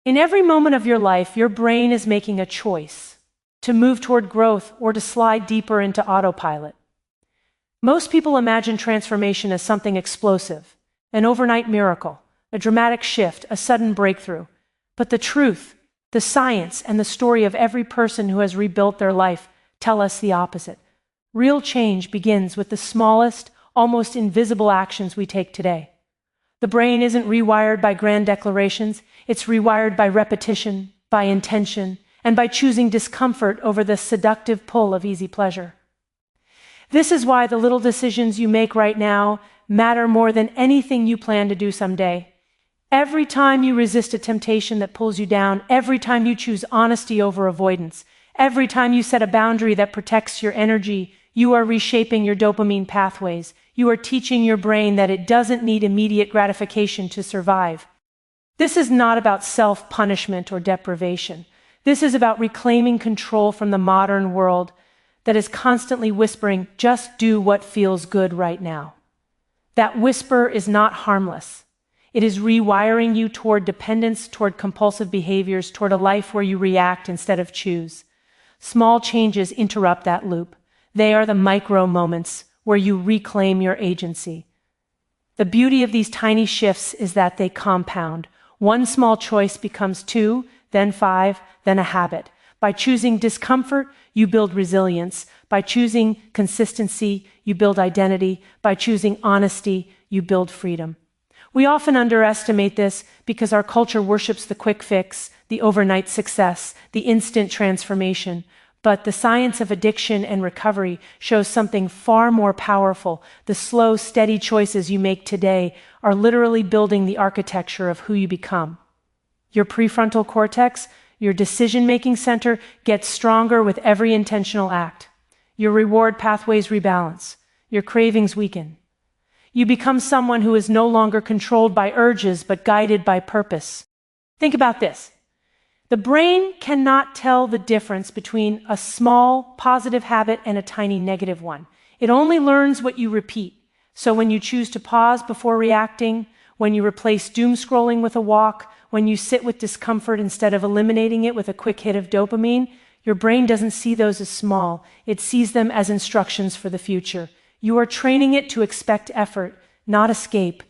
In every moment of your life, your brain is making a choice to move toward growth or to slide deeper into autopilot. Most people imagine transformation as something explosive, an overnight miracle, a dramatic shift, a sudden breakthrough. But the truth, the science, and the story of every person who has rebuilt their life tell us the opposite. Real change begins with the smallest, almost invisible actions we take today. The brain isn't rewired by grand declarations, it's rewired by repetition, by intention, and by choosing discomfort over the seductive pull of easy pleasure. This is why the little decisions you make right now matter more than anything you plan to do someday. Every time you resist a temptation that pulls you down, every time you choose honesty over avoidance, every time you set a boundary that protects your energy, you are reshaping your dopamine pathways. You are teaching your brain that it doesn't need immediate gratification to survive. This is not about self-punishment or deprivation. This is about reclaiming control from the modern world that is constantly whispering, just do what feels good right now. That whisper is not harmless. It is rewiring you toward dependence, toward compulsive behaviors, toward a life where you react instead of choose. Small changes interrupt that loop. They are the micro moments where you reclaim your agency. The beauty of these tiny shifts is that they compound. One small choice becomes 2, then 5, then a habit. By choosing discomfort, you build resilience. By choosing consistency, you build identity. By choosing honesty, you build freedom. We often underestimate this because our culture worships the quick fix, the overnight success, the instant transformation. But the science of addiction and recovery shows something far more powerful. The slow, steady choices you make today are literally building the architecture of who you become. Your prefrontal cortex, your decision-making center, gets stronger with every intentional act. Your reward pathways rebalance. Your cravings weaken. You become someone who is no longer controlled by urges but guided by purpose. Think about this. The brain cannot tell the difference between a small, positive habit and a tiny negative one. It only learns what you repeat. So when you choose to pause before reacting, when you replace doom scrolling with a walk, when you sit with discomfort instead of eliminating it with a quick hit of dopamine, your brain doesn't see those as small. It sees them as instructions for the future. You are training it to expect effort, not escape.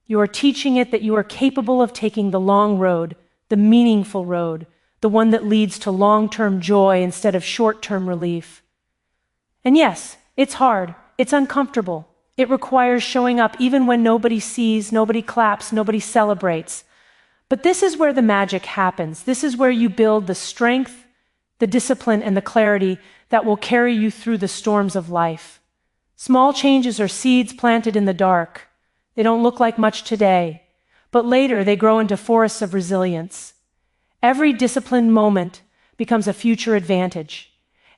You are teaching it that you are capable of taking the long road, the meaningful road, the one that leads to long-term joy instead of short-term relief. And yes, it's hard, it's uncomfortable. It requires showing up even when nobody sees, nobody claps, nobody celebrates. But this is where the magic happens. This is where you build the strength, the discipline, and the clarity that will carry you through the storms of life. Small changes are seeds planted in the dark. They don't look like much today, but later they grow into forests of resilience. Every disciplined moment becomes a future advantage.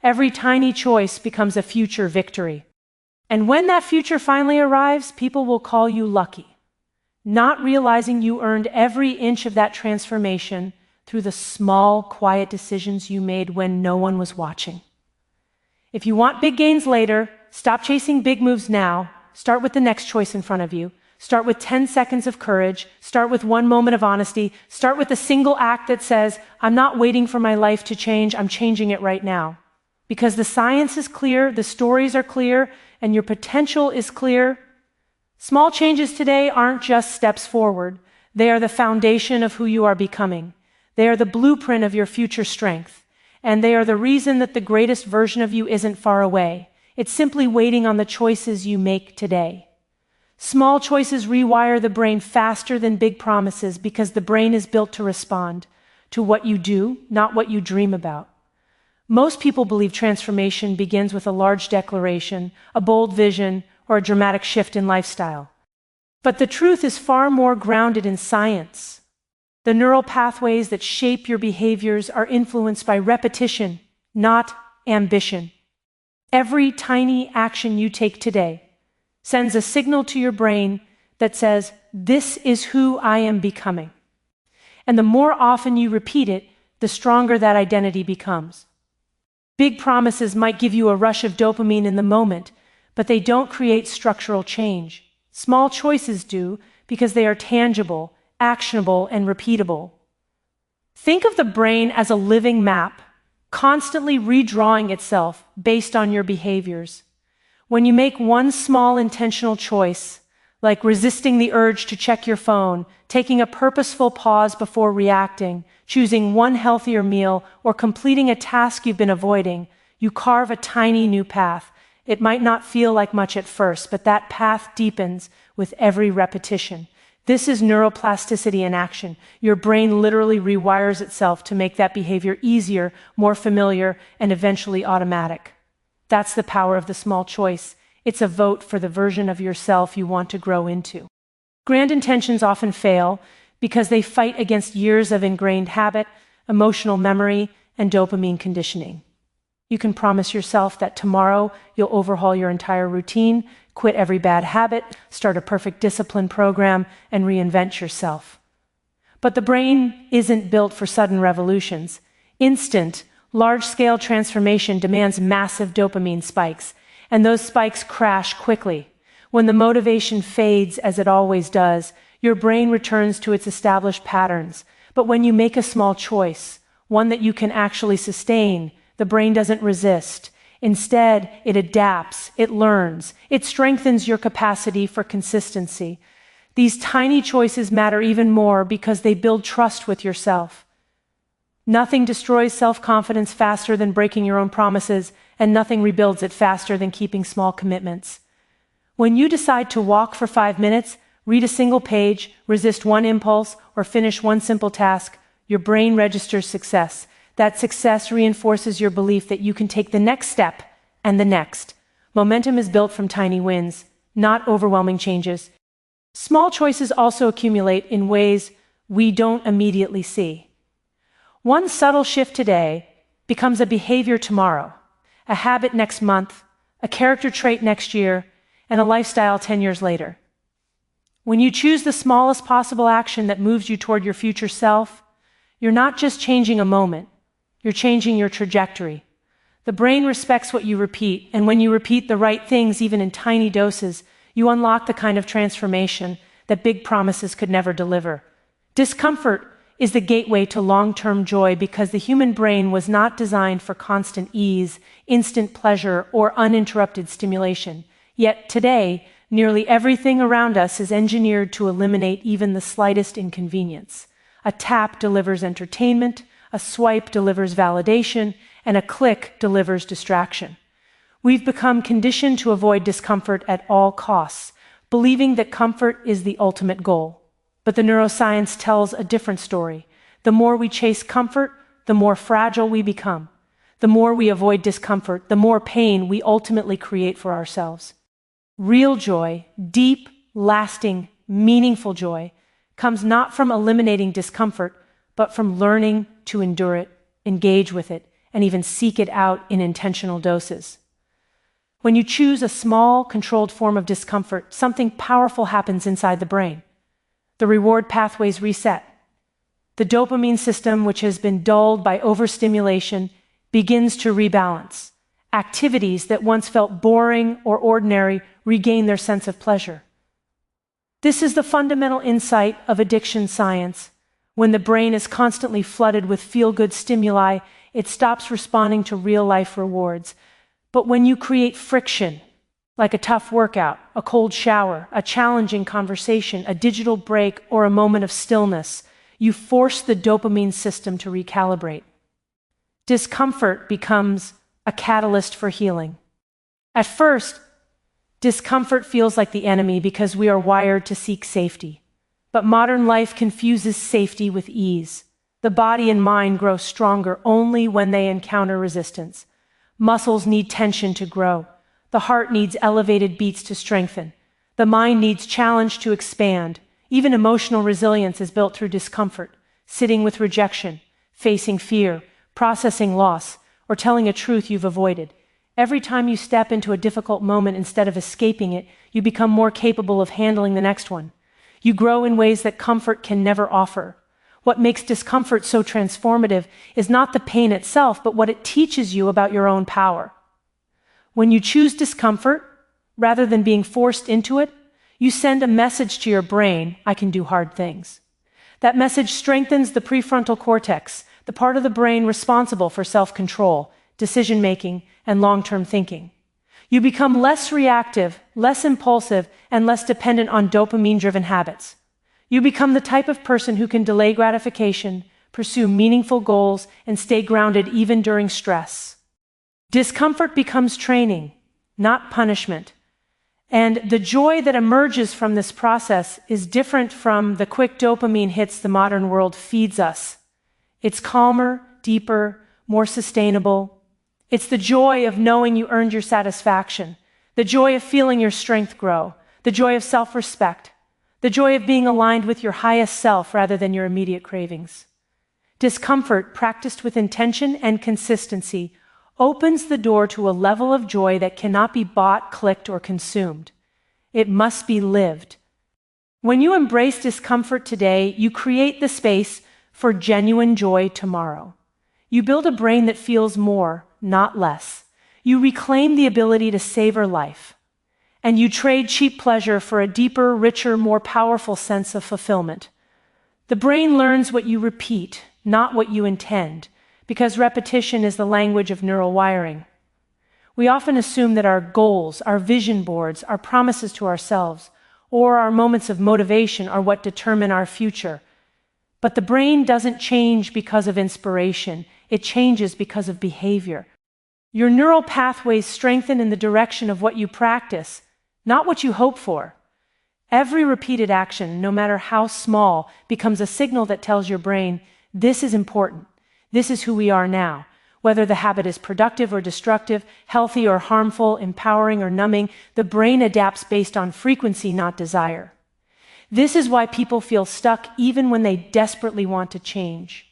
Every tiny choice becomes a future victory. And when that future finally arrives, people will call you lucky, not realizing you earned every inch of that transformation through the small, quiet decisions you made when no one was watching. If you want big gains later, stop chasing big moves now. Start with the next choice in front of you. Start with 10 seconds of courage. Start with 1 moment of honesty. Start with a single act that says, I'm not waiting for my life to change, I'm changing it right now. Because the science is clear, the stories are clear, and your potential is clear. Small changes today aren't just steps forward. They are the foundation of who you are becoming. They are the blueprint of your future strength. And they are the reason that the greatest version of you isn't far away. It's simply waiting on the choices you make today. Small choices rewire the brain faster than big promises because the brain is built to respond to what you do, not what you dream about. Most people believe transformation begins with a large declaration, a bold vision, or a dramatic shift in lifestyle. But the truth is far more grounded in science. The neural pathways that shape your behaviors are influenced by repetition, not ambition. Every tiny action you take today sends a signal to your brain that says, this is who I am becoming. And the more often you repeat it, the stronger that identity becomes. Big promises might give you a rush of dopamine in the moment, but they don't create structural change. Small choices do because they are tangible, actionable, and repeatable. Think of the brain as a living map, constantly redrawing itself based on your behaviors. When you make one small intentional choice, like resisting the urge to check your phone, taking a purposeful pause before reacting, choosing one healthier meal, or completing a task you've been avoiding, you carve a tiny new path. It might not feel like much at first, but that path deepens with every repetition. This is neuroplasticity in action. Your brain literally rewires itself to make that behavior easier, more familiar, and eventually automatic. That's the power of the small choice. It's a vote for the version of yourself you want to grow into. Grand intentions often fail because they fight against years of ingrained habit, emotional memory, and dopamine conditioning. You can promise yourself that tomorrow you'll overhaul your entire routine, quit every bad habit, start a perfect discipline program, and reinvent yourself. But the brain isn't built for sudden revolutions. Instant, large-scale transformation demands massive dopamine spikes, and those spikes crash quickly. When the motivation fades, as it always does, your brain returns to its established patterns. But when you make a small choice, one that you can actually sustain, the brain doesn't resist. Instead, it adapts, it learns, it strengthens your capacity for consistency. These tiny choices matter even more because they build trust with yourself. Nothing destroys self-confidence faster than breaking your own promises, and nothing rebuilds it faster than keeping small commitments. When you decide to walk for 5 minutes, read a single page, resist one impulse, or finish one simple task, your brain registers success. That success reinforces your belief that you can take the next step and the next. Momentum is built from tiny wins, not overwhelming changes. Small choices also accumulate in ways we don't immediately see. One subtle shift today becomes a behavior tomorrow, a habit next month, a character trait next year, and a lifestyle 10 years later. When you choose the smallest possible action that moves you toward your future self, you're not just changing a moment, you're changing your trajectory. The brain respects what you repeat, and when you repeat the right things, even in tiny doses, you unlock the kind of transformation that big promises could never deliver. Discomfort is the gateway to long-term joy because the human brain was not designed for constant ease, instant pleasure, or uninterrupted stimulation. Yet today, nearly everything around us is engineered to eliminate even the slightest inconvenience. A tap delivers entertainment, a swipe delivers validation, and a click delivers distraction. We've become conditioned to avoid discomfort at all costs, believing that comfort is the ultimate goal. But the neuroscience tells a different story. The more we chase comfort, the more fragile we become. The more we avoid discomfort, the more pain we ultimately create for ourselves. Real joy, deep, lasting, meaningful joy, comes not from eliminating discomfort, but from learning to endure it, engage with it, and even seek it out in intentional doses. When you choose a small, controlled form of discomfort, something powerful happens inside the brain. The reward pathways reset. The dopamine system, which has been dulled by overstimulation, begins to rebalance. Activities that once felt boring or ordinary regain their sense of pleasure. This is the fundamental insight of addiction science. When the brain is constantly flooded with feel-good stimuli, it stops responding to real-life rewards. But when you create friction, like a tough workout, a cold shower, a challenging conversation, a digital break, or a moment of stillness, you force the dopamine system to recalibrate. Discomfort becomes a catalyst for healing. At first, discomfort feels like the enemy because we are wired to seek safety. But modern life confuses safety with ease. The body and mind grow stronger only when they encounter resistance. Muscles need tension to grow. The heart needs elevated beats to strengthen. The mind needs challenge to expand. Even emotional resilience is built through discomfort, sitting with rejection, facing fear, processing loss, or telling a truth you've avoided. Every time you step into a difficult moment instead of escaping it, you become more capable of handling the next one. You grow in ways that comfort can never offer. What makes discomfort so transformative is not the pain itself, but what it teaches you about your own power. When you choose discomfort, rather than being forced into it, you send a message to your brain, I can do hard things. That message strengthens the prefrontal cortex, the part of the brain responsible for self-control, decision-making, and long-term thinking. You become less reactive, less impulsive, and less dependent on dopamine-driven habits. You become the type of person who can delay gratification, pursue meaningful goals, and stay grounded even during stress. Discomfort becomes training, not punishment. And the joy that emerges from this process is different from the quick dopamine hits the modern world feeds us. It's calmer, deeper, more sustainable. It's the joy of knowing you earned your satisfaction, the joy of feeling your strength grow, the joy of self-respect, the joy of being aligned with your highest self rather than your immediate cravings. Discomfort, practiced with intention and consistency, opens the door to a level of joy that cannot be bought, clicked, or consumed. It must be lived. When you embrace discomfort today, you create the space for genuine joy tomorrow. You build a brain that feels more, not less. You reclaim the ability to savor life. And you trade cheap pleasure for a deeper, richer, more powerful sense of fulfillment. The brain learns what you repeat, not what you intend, because repetition is the language of neural wiring. We often assume that our goals, our vision boards, our promises to ourselves, or our moments of motivation are what determine our future. But the brain doesn't change because of inspiration. It changes because of behavior. Your neural pathways strengthen in the direction of what you practice, not what you hope for. Every repeated action, no matter how small, becomes a signal that tells your brain, this is important. This is who we are now. Whether the habit is productive or destructive, healthy or harmful, empowering or numbing, the brain adapts based on frequency, not desire. This is why people feel stuck even when they desperately want to change.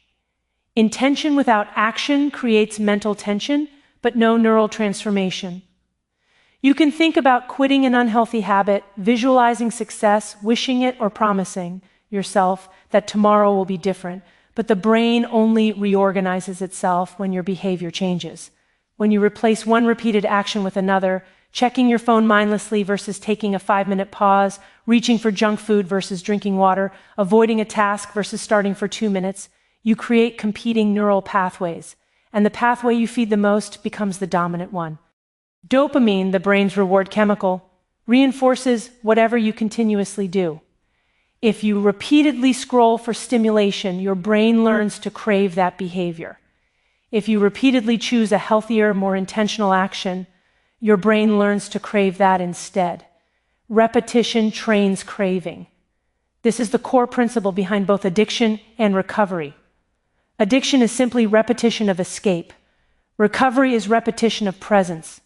Intention without action creates mental tension, but no neural transformation. You can think about quitting an unhealthy habit, visualizing success, wishing it, or promising yourself that tomorrow will be different. But the brain only reorganizes itself when your behavior changes. When you replace one repeated action with another, checking your phone mindlessly versus taking a 5-minute pause, reaching for junk food versus drinking water, avoiding a task versus starting for 2 minutes, you create competing neural pathways, and the pathway you feed the most becomes the dominant one. Dopamine, the brain's reward chemical, reinforces whatever you continuously do. If you repeatedly scroll for stimulation, your brain learns to crave that behavior. If you repeatedly choose a healthier, more intentional action, your brain learns to crave that instead. Repetition trains craving. This is the core principle behind both addiction and recovery. Addiction is simply repetition of escape. Recovery is repetition of presence.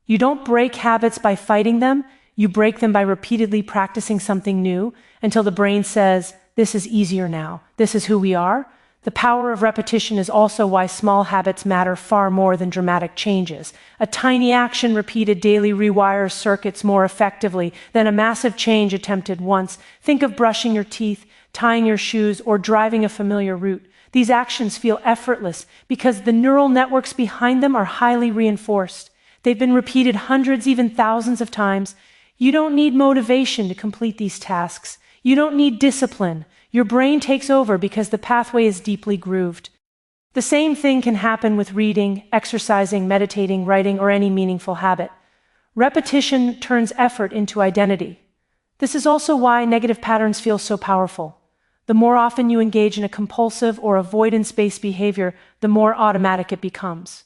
You don't break habits by fighting them. You break them by repeatedly practicing something new until the brain says, this is easier now. This is who we are. The power of repetition is also why small habits matter far more than dramatic changes. A tiny action repeated daily rewires circuits more effectively than a massive change attempted once. Think of brushing your teeth, tying your shoes, or driving a familiar route. These actions feel effortless because the neural networks behind them are highly reinforced. They've been repeated hundreds, even thousands of times. You don't need motivation to complete these tasks. You don't need discipline. Your brain takes over because the pathway is deeply grooved. The same thing can happen with reading, exercising, meditating, writing, or any meaningful habit. Repetition turns effort into identity. This is also why negative patterns feel so powerful. The more often you engage in a compulsive or avoidance-based behavior, the more automatic it becomes.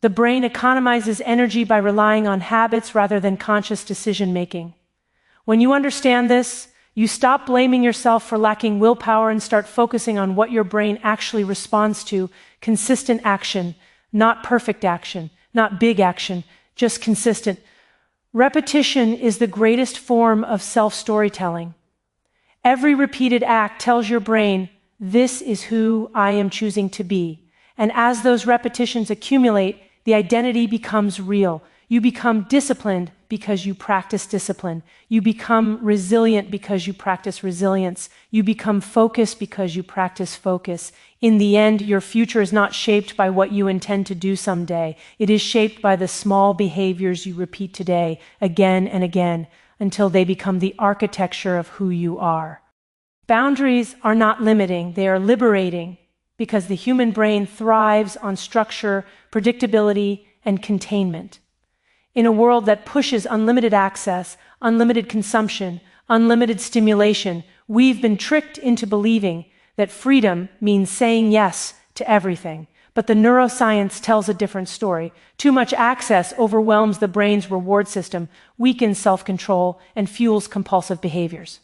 The brain economizes energy by relying on habits rather than conscious decision-making. When you understand this, you stop blaming yourself for lacking willpower and start focusing on what your brain actually responds to: consistent action, not perfect action, not big action, just consistent. Repetition is the greatest form of self-storytelling. Every repeated act tells your brain, this is who I am choosing to be. And as those repetitions accumulate, the identity becomes real. You become disciplined because you practice discipline. You become resilient because you practice resilience. You become focused because you practice focus. In the end, your future is not shaped by what you intend to do someday. It is shaped by the small behaviors you repeat today, again and again, until they become the architecture of who you are. Boundaries are not limiting, they are liberating, because the human brain thrives on structure, predictability, and containment. In a world that pushes unlimited access, unlimited consumption, unlimited stimulation, we've been tricked into believing that freedom means saying yes to everything. But the neuroscience tells a different story. Too much access overwhelms the brain's reward system, weakens self-control, and fuels compulsive behaviors.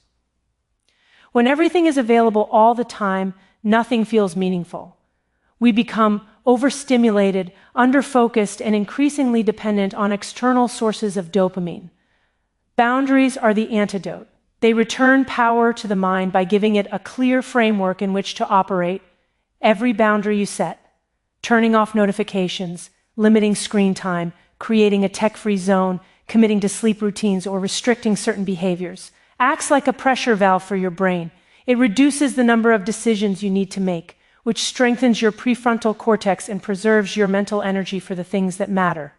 When everything is available all the time, nothing feels meaningful. We become overstimulated, underfocused, and increasingly dependent on external sources of dopamine. Boundaries are the antidote. They return power to the mind by giving it a clear framework in which to operate. Every boundary you set, turning off notifications, limiting screen time, creating a tech-free zone, committing to sleep routines, or restricting certain behaviors, acts like a pressure valve for your brain. It reduces the number of decisions you need to make, which strengthens your prefrontal cortex and preserves your mental energy for the things that matter.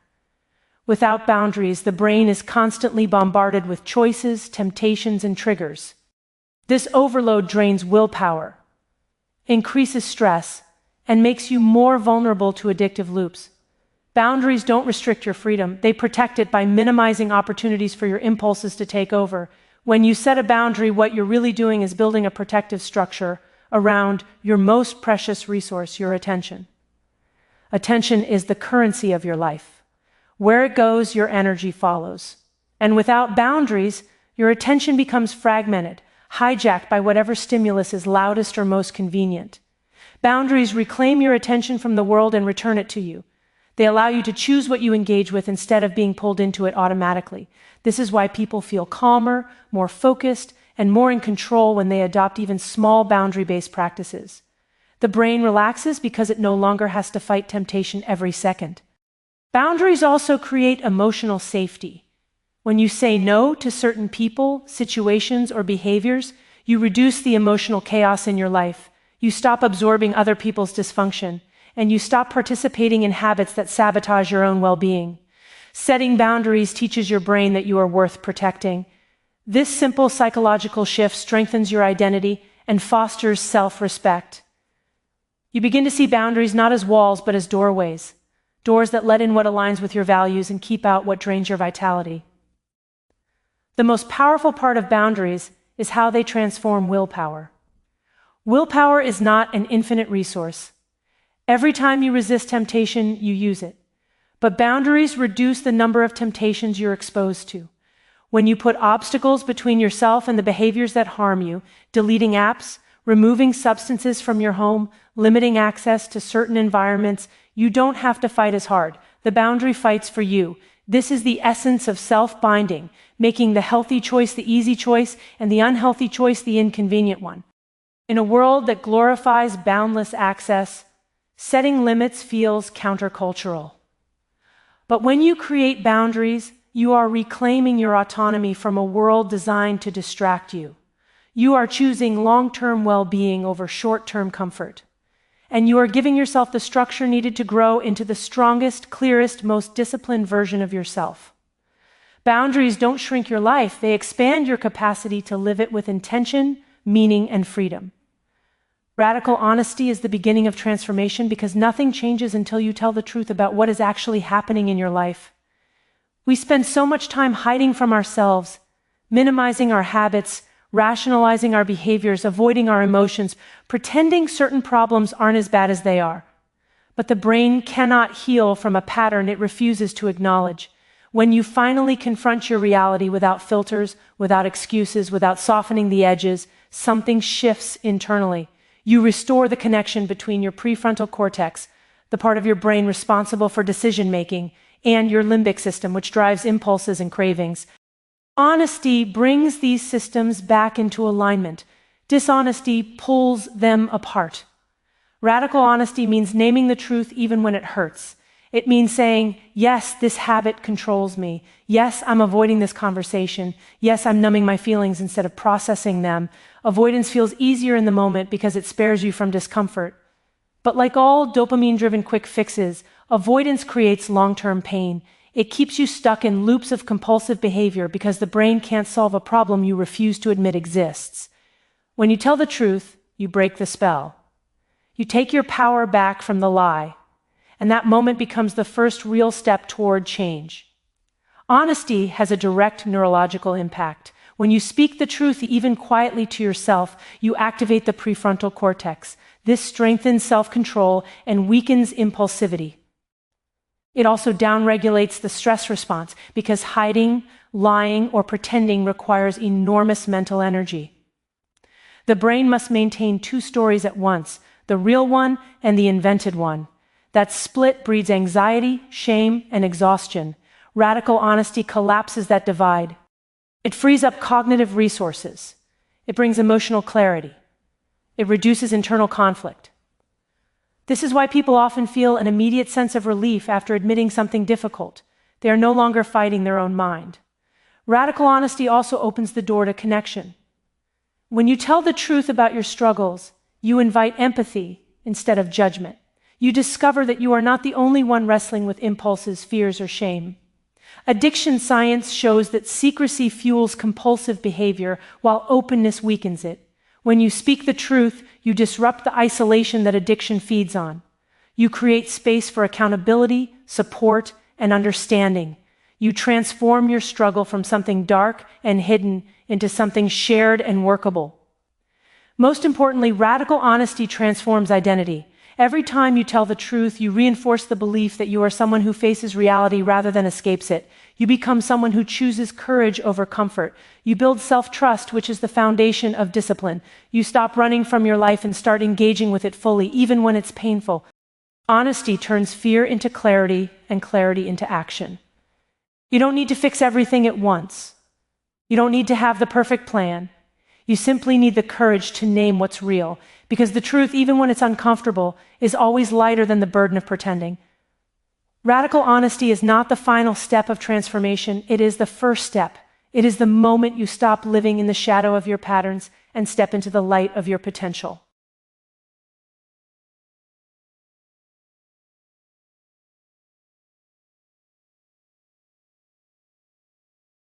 Without boundaries, the brain is constantly bombarded with choices, temptations, and triggers. This overload drains willpower, increases stress, and makes you more vulnerable to addictive loops. Boundaries don't restrict your freedom, they protect it by minimizing opportunities for your impulses to take over. When you set a boundary, what you're really doing is building a protective structure around your most precious resource, your attention. Attention is the currency of your life. Where it goes, your energy follows. And without boundaries, your attention becomes fragmented, hijacked by whatever stimulus is loudest or most convenient. Boundaries reclaim your attention from the world and return it to you. They allow you to choose what you engage with instead of being pulled into it automatically. This is why people feel calmer, more focused, and more in control when they adopt even small boundary-based practices. The brain relaxes because it no longer has to fight temptation every second. Boundaries also create emotional safety. When you say no to certain people, situations, or behaviors, you reduce the emotional chaos in your life. You stop absorbing other people's dysfunction, and you stop participating in habits that sabotage your own well-being. Setting boundaries teaches your brain that you are worth protecting. This simple psychological shift strengthens your identity and fosters self-respect. You begin to see boundaries not as walls but as doorways. Doors that let in what aligns with your values and keep out what drains your vitality. The most powerful part of boundaries is how they transform willpower. Willpower is not an infinite resource. Every time you resist temptation, you use it. But boundaries reduce the number of temptations you're exposed to. When you put obstacles between yourself and the behaviors that harm you, deleting apps, removing substances from your home, limiting access to certain environments, you don't have to fight as hard. The boundary fights for you. This is the essence of self-binding, making the healthy choice the easy choice and the unhealthy choice the inconvenient one. In a world that glorifies boundless access, setting limits feels countercultural. But when you create boundaries, you are reclaiming your autonomy from a world designed to distract you. You are choosing long-term well-being over short-term comfort. And you are giving yourself the structure needed to grow into the strongest, clearest, most disciplined version of yourself. Boundaries don't shrink your life, they expand your capacity to live it with intention, meaning, and freedom. Radical honesty is the beginning of transformation because nothing changes until you tell the truth about what is actually happening in your life. We spend so much time hiding from ourselves, minimizing our habits, rationalizing our behaviors, avoiding our emotions, pretending certain problems aren't as bad as they are. But the brain cannot heal from a pattern it refuses to acknowledge. When you finally confront your reality without filters, without excuses, without softening the edges, something shifts internally. You restore the connection between your prefrontal cortex, the part of your brain responsible for decision-making, and your limbic system, which drives impulses and cravings. Honesty brings these systems back into alignment. Dishonesty pulls them apart. Radical honesty means naming the truth even when it hurts. It means saying, yes, this habit controls me. Yes, I'm avoiding this conversation. Yes, I'm numbing my feelings instead of processing them. Avoidance feels easier in the moment because it spares you from discomfort. But like all dopamine-driven quick fixes, avoidance creates long-term pain. It keeps you stuck in loops of compulsive behavior because the brain can't solve a problem you refuse to admit exists. When you tell the truth, you break the spell. You take your power back from the lie, and that moment becomes the first real step toward change. Honesty has a direct neurological impact. When you speak the truth, even quietly to yourself, you activate the prefrontal cortex. This strengthens self-control and weakens impulsivity. It also downregulates the stress response because hiding, lying, or pretending requires enormous mental energy. The brain must maintain two stories at once, the real one and the invented one. That split breeds anxiety, shame, and exhaustion. Radical honesty collapses that divide. It frees up cognitive resources. It brings emotional clarity. It reduces internal conflict. This is why people often feel an immediate sense of relief after admitting something difficult. They are no longer fighting their own mind. Radical honesty also opens the door to connection. When you tell the truth about your struggles, you invite empathy instead of judgment. You discover that you are not the only one wrestling with impulses, fears, or shame. Addiction science shows that secrecy fuels compulsive behavior while openness weakens it. When you speak the truth, you disrupt the isolation that addiction feeds on. You create space for accountability, support, and understanding. You transform your struggle from something dark and hidden into something shared and workable. Most importantly, radical honesty transforms identity. Every time you tell the truth, you reinforce the belief that you are someone who faces reality rather than escapes it. You become someone who chooses courage over comfort. You build self-trust, which is the foundation of discipline. You stop running from your life and start engaging with it fully, even when it's painful. Honesty turns fear into clarity and clarity into action. You don't need to fix everything at once. You don't need to have the perfect plan. You simply need the courage to name what's real, because the truth, even when it's uncomfortable, is always lighter than the burden of pretending. Radical honesty is not the final step of transformation, it is the first step. It is the moment you stop living in the shadow of your patterns and step into the light of your potential.